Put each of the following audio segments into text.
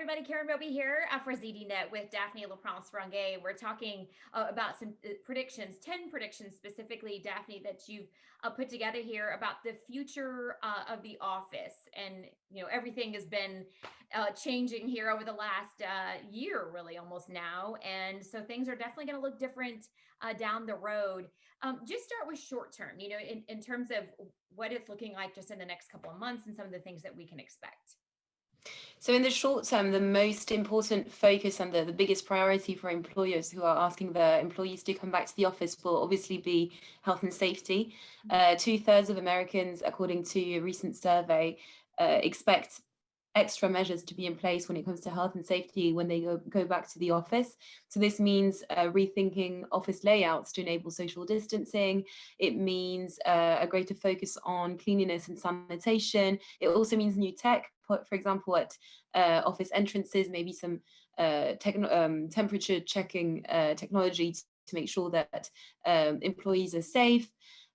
everybody. Karen Roby here for ZDNet with Daphne LaPrance-Ranguet. We're talking about some predictions, 10 predictions specifically, Daphne, that you've put together here about the future of the office. And, everything has been changing here over the last year, really almost now. And so things are definitely going to look different down the road. Just start with short term, in terms of what it's looking like just in the next couple of months and some of the things that we can expect. So in the short term, the most important focus and the biggest priority for employers who are asking their employees to come back to the office will obviously be health and safety. Two-thirds of Americans, according to a recent survey, expect extra measures to be in place when it comes to health and safety when they go back to the office. So this means rethinking office layouts to enable social distancing. It means a greater focus on cleanliness and sanitation. It also means new tech, for example, at office entrances, maybe some temperature checking technology to make sure that employees are safe.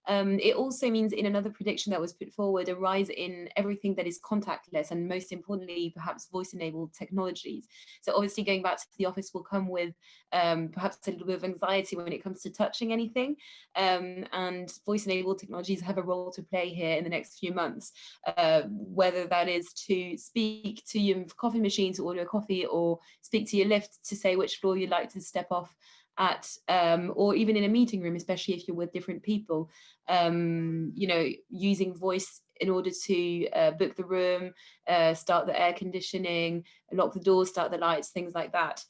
It also means, in another prediction that was put forward, a rise in everything that is contactless and, most importantly, perhaps voice-enabled technologies. So obviously going back to the office will come with perhaps a little bit of anxiety when it comes to touching anything. And voice-enabled technologies have a role to play here in the next few months, whether that is to speak to your coffee machine to order a coffee, or speak to your lift to say which floor you'd like to step off at, or even in a meeting room, especially if you're with different people, using voice in order to book the room, start the air conditioning, lock the doors, start the lights, things like that.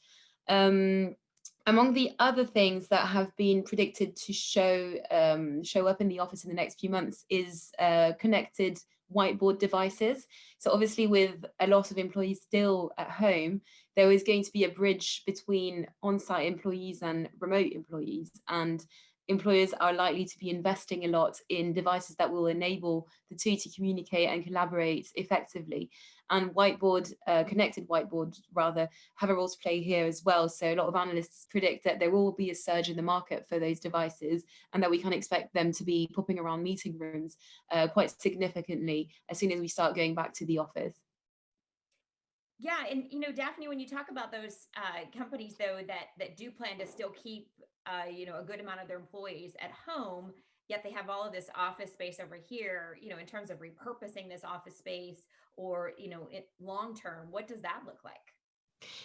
Among the other things that have been predicted to show up in the office in the next few months is connected whiteboard devices. So obviously, with a lot of employees still at home, there is going to be a bridge between on-site employees and remote employees, and employers are likely to be investing a lot in devices that will enable the two to communicate and collaborate effectively. And connected whiteboards rather, have a role to play here as well. So a lot of analysts predict that there will be a surge in the market for those devices, and that we can expect them to be popping around meeting rooms quite significantly as soon as we start going back to the office. Yeah, and Daphne, when you talk about those companies though that do plan to still keep a good amount of their employees at home, yet they have all of this office space over here, in terms of repurposing this office space or long term, what does that look like?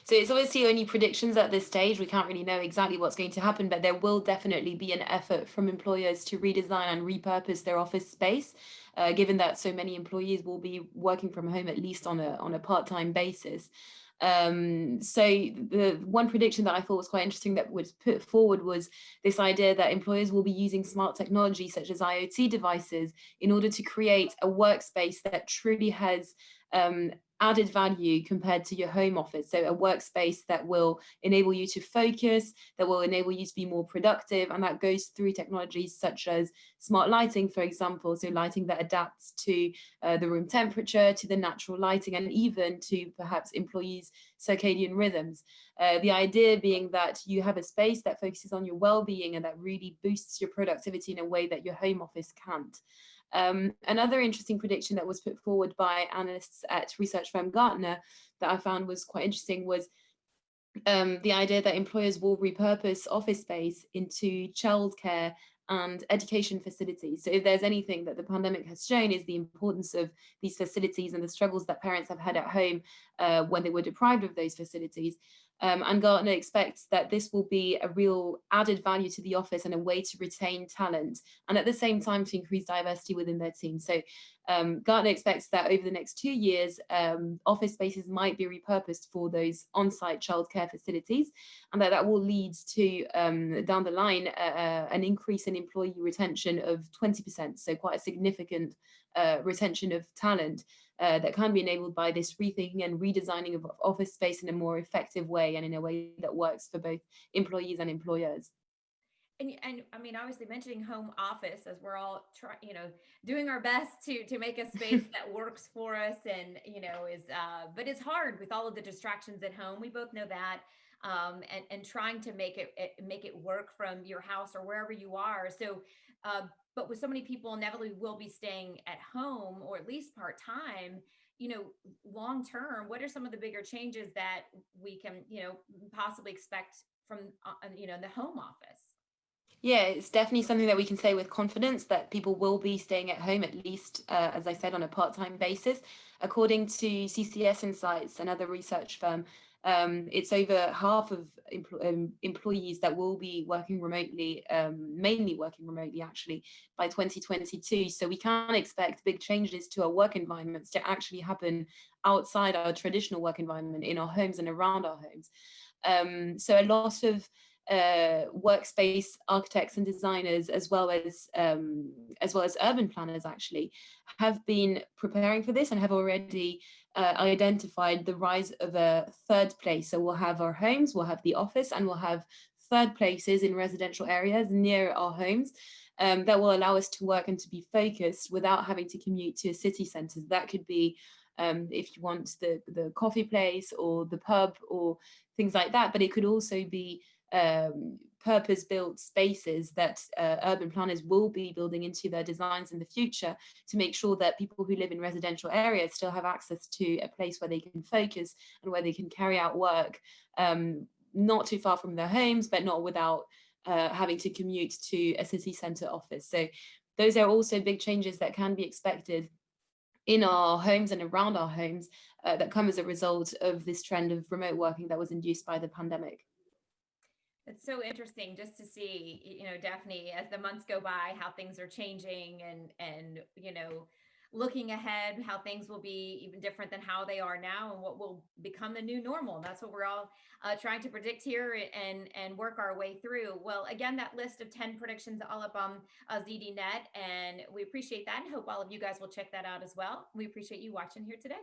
So it's obviously only predictions at this stage. We can't really know exactly what's going to happen, but there will definitely be an effort from employers to redesign and repurpose their office space, given that so many employees will be working from home at least on a part-time basis. So the one prediction that I thought was quite interesting that was put forward was this idea that employers will be using smart technology such as IoT devices in order to create a workspace that truly has added value compared to your home office. So a workspace that will enable you to focus, that will enable you to be more productive, and that goes through technologies such as smart lighting, for example, so lighting that adapts to the room temperature, to the natural lighting, and even to perhaps employees' circadian rhythms. The idea being that you have a space that focuses on your well-being and that really boosts your productivity in a way that your home office can't. Another interesting prediction that was put forward by analysts at research firm Gartner that I found was quite interesting was the idea that employers will repurpose office space into childcare and education facilities. So if there's anything that the pandemic has shown is the importance of these facilities and the struggles that parents have had at home when they were deprived of those facilities. And Gartner expects that this will be a real added value to the office and a way to retain talent, and at the same time to increase diversity within their team. So Gartner expects that over the next 2 years, office spaces might be repurposed for those on-site childcare facilities, and that will lead to, down the line, an increase in employee retention of 20%. So quite a significant retention of talent that can be enabled by this rethinking and redesigning of office space in a more effective way and in a way that works for both employees and employers. And I mean, obviously mentioning home office as we're all doing our best to make a space that works for us and, is, but it's hard with all of the distractions at home. We both know that. And trying to make it work from your house or wherever you are. So, but with so many people inevitably will be staying at home or at least part time, long term, what are some of the bigger changes that we can, possibly expect from, the home office? Yeah, it's definitely something that we can say with confidence that people will be staying at home, at least, as I said, on a part-time basis. According to CCS Insights, another research firm, it's over half of employees that will be working remotely, mainly working remotely actually, by 2022. So we can expect big changes to our work environments to actually happen outside our traditional work environment, in our homes and around our homes. So a lot of workspace architects and designers, as well as urban planners, actually have been preparing for this and have already identified the rise of a third place. So we'll have our homes, we'll have the office, and we'll have third places in residential areas near our homes. That will allow us to work and to be focused without having to commute to a city centre. That could be, if you want, the coffee place or the pub or things like that, but it could also be purpose-built spaces that urban planners will be building into their designs in the future, to make sure that people who live in residential areas still have access to a place where they can focus and where they can carry out work, not too far from their homes, but not without having to commute to a city centre office. So those are also big changes that can be expected in our homes and around our homes, that come as a result of this trend of remote working that was induced by the pandemic. It's so interesting just to see, Daphne, as the months go by, how things are changing, and looking ahead, how things will be even different than how they are now, and what will become the new normal. And that's what we're all trying to predict here, and work our way through. Well, again, that list of 10 predictions all up on ZDNet, and we appreciate that, and hope all of you guys will check that out as well. We appreciate you watching here today.